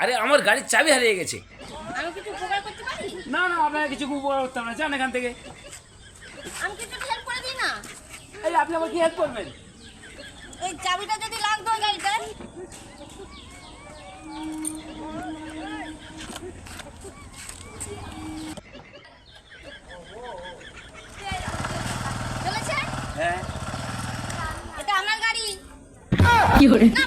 আরে আমার গাড়ির চাবি হারিয়ে গেছে। আমি কিছু উপকার করতে পারি? না না, আপনাকে কিছু উপকার করতে হবে না, যান এখান থেকে। আমি কিছু হেল্প করে দিই না? এই আপনি আমার কি হেল্প করবেন? ওই চাবিটা যদি লাগতো ওই গাড়িটার। চলেছে? হ্যাঁ। এটা আমার গাড়ি। কি hore না,